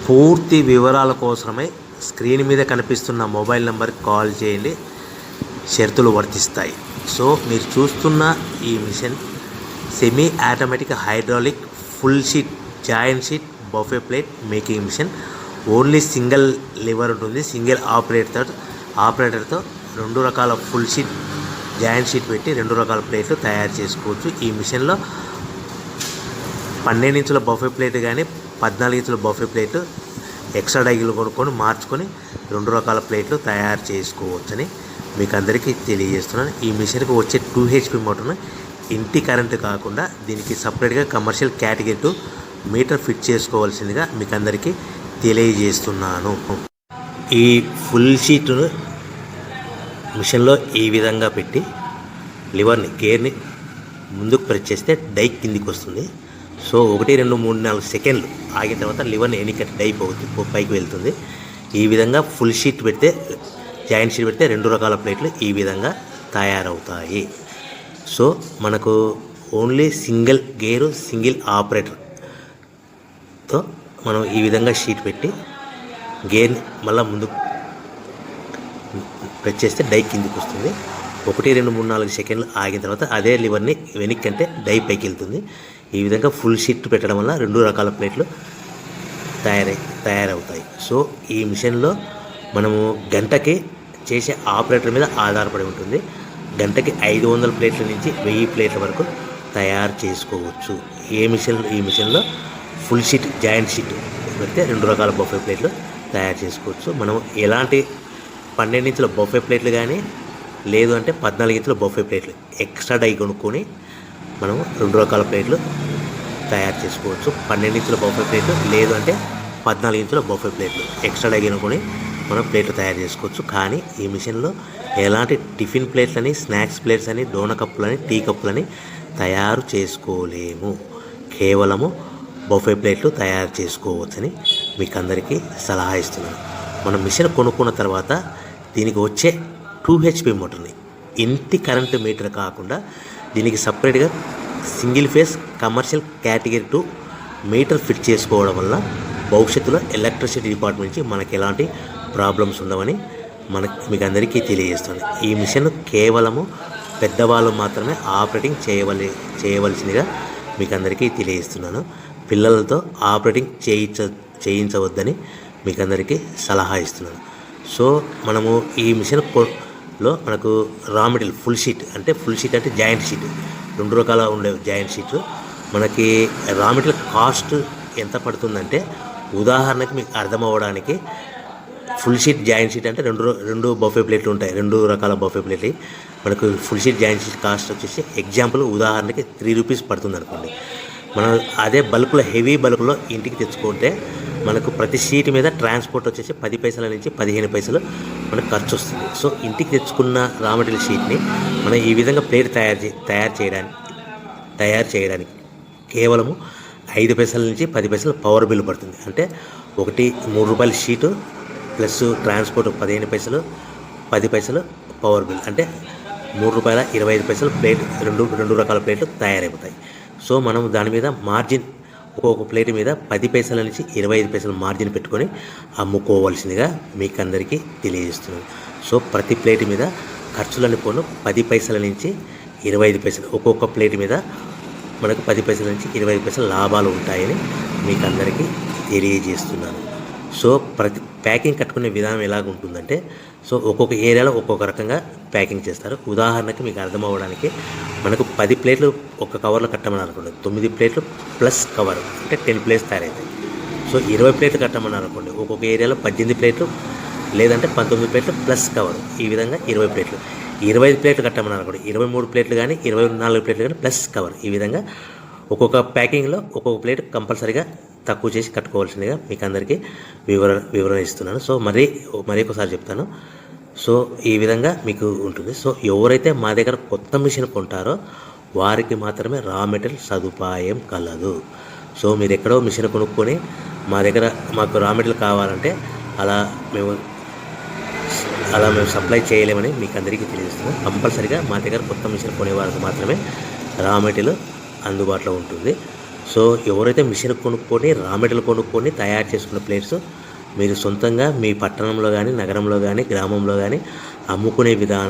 పూర్తి వివరాల కోసమై స్క్రీన్ మీద కనిపిస్తున్న మొబైల్ నెంబర్కి కాల్ చేయండి. షరతులు వర్తిస్తాయి. సో మీరు చూస్తున్న ఈ machine semi automatic hydraulic full sheet joint sheet buffet plate making machine. Only single lever ఉంటుంది. సింగిల్ ఆపరేటర్తో 2 రకాల ఫుల్ షీట్ జాయింట్ షీట్ పెట్టి 2 రకాల ప్లేట్లు తయారు చేసుకోవచ్చు. ఈ మిషన్లో 12 ఇంచుల బఫే ప్లేట్ కానీ 14 ఇంచుల బఫే ప్లేట్ ఎక్స్ట్రా డైలు కొనుక్కొని మార్చుకొని 2 రకాల ప్లేట్లు తయారు చేసుకోవచ్చని మీకు అందరికీ తెలియజేస్తున్నాను. ఈ మిషన్కి వచ్చే 2 HP మోటార్ను ఇంటి కరెంటు కాకుండా దీనికి సపరేట్గా కమర్షియల్ కేటగిరీ 2 మీటర్ ఫిట్ చేసుకోవాల్సిందిగా మీకు అందరికీ తెలియజేస్తున్నాను. ఈ ఫుల్ షీట్ను మిషన్లో ఈ విధంగా పెట్టి లివర్ని గేర్ని ముందుకు ప్రెస్ చేస్తే డై కిందికి వస్తుంది. సో 1 2 3 4 సెకండ్లు ఆగిన తర్వాత లివర్ని ఎన్నికట్టి డై పైకి వెళ్తుంది. ఈ విధంగా ఫుల్ షీట్ పెడితే జాయింట్ షీట్ పెడితే 2 రకాల ప్లేట్లు ఈ విధంగా తయారవుతాయి. సో మనకు ఓన్లీ సింగిల్ గేరు సింగిల్ ఆపరేటర్తో మనం ఈ విధంగా షీట్ పెట్టి గేర్ని మళ్ళీ ముందుకు ప్రెస్ చేస్తే డై కిందికి వస్తుంది. 1 2 3 4 సెకండ్లు ఆగిన తర్వాత అదే లివర్ని వెనక్కి అంటే డై పైకి వెళ్తుంది. ఈ విధంగా ఫుల్ షీట్ పెట్టడం వల్ల 2 రకాల ప్లేట్లు తయారవుతాయి. సో ఈ మిషన్లో మనము గంటకి చేసే ఆపరేటర్ మీద ఆధారపడి ఉంటుంది. గంటకి 500 ప్లేట్ల నుంచి 1000 ప్లేట్ల వరకు తయారు చేసుకోవచ్చు. ఈ మిషన్లో ఫుల్ షీట్ జాయింట్ షీట్ పెడితే 2 రకాల బఫే ప్లేట్లు తయారు చేసుకోవచ్చు. మనం ఎలాంటి 12 ఇంచుల బఫే ప్లేట్లు కానీ లేదు అంటే 14 ఇంచుల బఫే ప్లేట్లు ఎక్స్ట్రా డై కొనుక్కొని మనం 2 రకాల ప్లేట్లు తయారు చేసుకోవచ్చు. 12 ఇంచుల బఫే ప్లేట్లు లేదు అంటే 14 ఇంచుల బఫే ప్లేట్లు ఎక్స్ట్రా డై కొనుక్కొని మనం ప్లేట్లు తయారు చేసుకోవచ్చు. కానీ ఈ మిషన్లో ఎలాంటి టిఫిన్ ప్లేట్లని స్నాక్స్ ప్లేట్స్ అని డోనా కప్పులని టీ కప్పులని తయారు చేసుకోలేము. కేవలము బఫే ప్లేట్లు తయారు చేసుకోవచ్చని మీకు అందరికీ సలహా ఇస్తున్నాను. మనం మిషన్ కొనుక్కున్న తర్వాత దీనికి వచ్చే 2 HP మోటార్ని ఇంటి కరెంటు మీటర్ కాకుండా దీనికి సపరేట్గా single phase commercial category 2 metre fit చేసుకోవడం వల్ల భవిష్యత్తులో ఎలక్ట్రిసిటీ డిపార్ట్మెంట్ నుంచి మనకి ఎలాంటి ప్రాబ్లమ్స్ ఉండవని మీకు అందరికీ తెలియజేస్తుంది. ఈ మిషన్ కేవలము పెద్దవాళ్ళు మాత్రమే ఆపరేటింగ్ చేయవలసిందిగా మీకు అందరికీ తెలియజేస్తున్నాను. పిల్లలతో ఆపరేటింగ్ చేయించవద్దని మీకు అందరికీ సలహా ఇస్తున్నాను. సో మనము ఈ మిషన్లో మనకు రా మెటీరియల్ ఫుల్ షీట్ అంటే జాయింట్ షీట్ 2 రకాల ఉండే జాయింట్ షీట్లు మనకి రా మెటీరియల్ కాస్ట్ ఎంత పడుతుందంటే ఉదాహరణకి మీకు అర్థం అవ్వడానికి ఫుల్ షీట్ జాయింట్ షీట్ అంటే 2 బఫే ప్లేట్లు ఉంటాయి. 2 రకాల బఫే ప్లేట్లు మనకు full sheet joint sheet cost వచ్చేసి ఎగ్జాంపుల్ ఉదాహరణకి 3 రూపీస్ పడుతుంది అనుకోండి. మనం అదే బల్క్లో హెవీ బల్క్లో ఇంటికి తెచ్చుకుంటే మనకు ప్రతి షీట్ మీద ట్రాన్స్పోర్ట్ వచ్చేసి 10 పైసల నుంచి 15 పైసలు మనకు ఖర్చు వస్తుంది. సో ఇంటికి తెచ్చుకున్న రా మెటీరియల్ షీట్ని మనం ఈ విధంగా ప్లేట్ తయారు చేయడానికి కేవలము 5 పైసల నుంచి 10 పైసలు పవర్ బిల్ పడుతుంది. అంటే 3 రూపాయల షీటు ప్లస్ ట్రాన్స్పోర్ట్ 15 పైసలు 10 పైసలు పవర్ బిల్ అంటే 3 రూపాయల 25 పైసలు ప్లేట్ 2 రకాల ప్లేట్లు తయారైపోతాయి. సో మనం దాని మీద మార్జిన్ ఒక్కొక్క ప్లేట్ మీద 10 పైసల నుంచి 25 పైసలు మార్జిన్ పెట్టుకొని అమ్ముకోవాల్సిందిగా మీకు అందరికీ తెలియజేస్తున్నాను. సో ప్రతి ప్లేట్ మీద ఖర్చులని పోను 10 పైసల నుంచి 25 పైసలు ఒక్కొక్క ప్లేట్ మీద మనకు 10 పైసల నుంచి 25 పైసలు లాభాలు ఉంటాయని మీకు అందరికీ తెలియజేస్తున్నాను. సో ప్రతి ప్యాకింగ్ కట్టుకునే విధానం ఎలాగ ఉంటుందంటే సో ఒక్కొక్క ఏరియాలో ఒక్కొక్క రకంగా ప్యాకింగ్ చేస్తారు. ఉదాహరణకి మీకు అర్థం అవ్వడానికి మనకు 10 ప్లేట్లు ఒక కవర్లో కట్టమని అనుకోండి, 9 ప్లేట్లు ప్లస్ కవర్ అంటే 10 ప్లేట్స్ తయారవుతాయి. సో 20 ప్లేట్లు కట్టమని అనుకోండి, ఒక్కొక్క ఏరియాలో 18 ప్లేట్లు లేదంటే 19 ప్లేట్లు ప్లస్ కవర్ ఈ విధంగా 20 ప్లేట్లు. 25 ప్లేట్లు కట్టమని అనుకోండి, 23 ప్లేట్లు కానీ 24 ప్లేట్లు కానీ ప్లస్ కవర్ ఈ విధంగా ఒక్కొక్క ప్యాకింగ్లో ఒక్కొక్క ప్లేట్ కంపల్సరీగా తక్కువ చేసి కట్టుకోవాల్సిందిగా మీకు అందరికీ వివరణ ఇస్తున్నాను. సో మరీ ఒకసారి చెప్తాను. సో ఈ విధంగా మీకు ఉంటుంది. సో ఎవరైతే మా దగ్గర కొత్త మిషన్ కొంటారో వారికి మాత్రమే రా మెటీరియల్ సదుపాయం కలదు. సో మీరు ఎక్కడో మిషన్ కొనుక్కొని మాకు రా మెటీరియల్ కావాలంటే అలా మేము సప్లై చేయలేమని మీకు అందరికీ తెలియజేస్తున్నాం. కంపల్సరీగా మా దగ్గర కొత్త మిషన్ కొనే వారికి మాత్రమే రా మెటీరియల్ అందుబాటులో ఉంటుంది. సో ఎవరైతే మిషన్ కొనుక్కొని రా మెటీరియల్ కొనుక్కొని తయారు చేసుకున్న ప్లేట్స్ మీరు సొంతంగా మీ పట్టణంలో కానీ, నగరంలో కానీ, గ్రామంలో కానీ అమ్ముకునే విధానం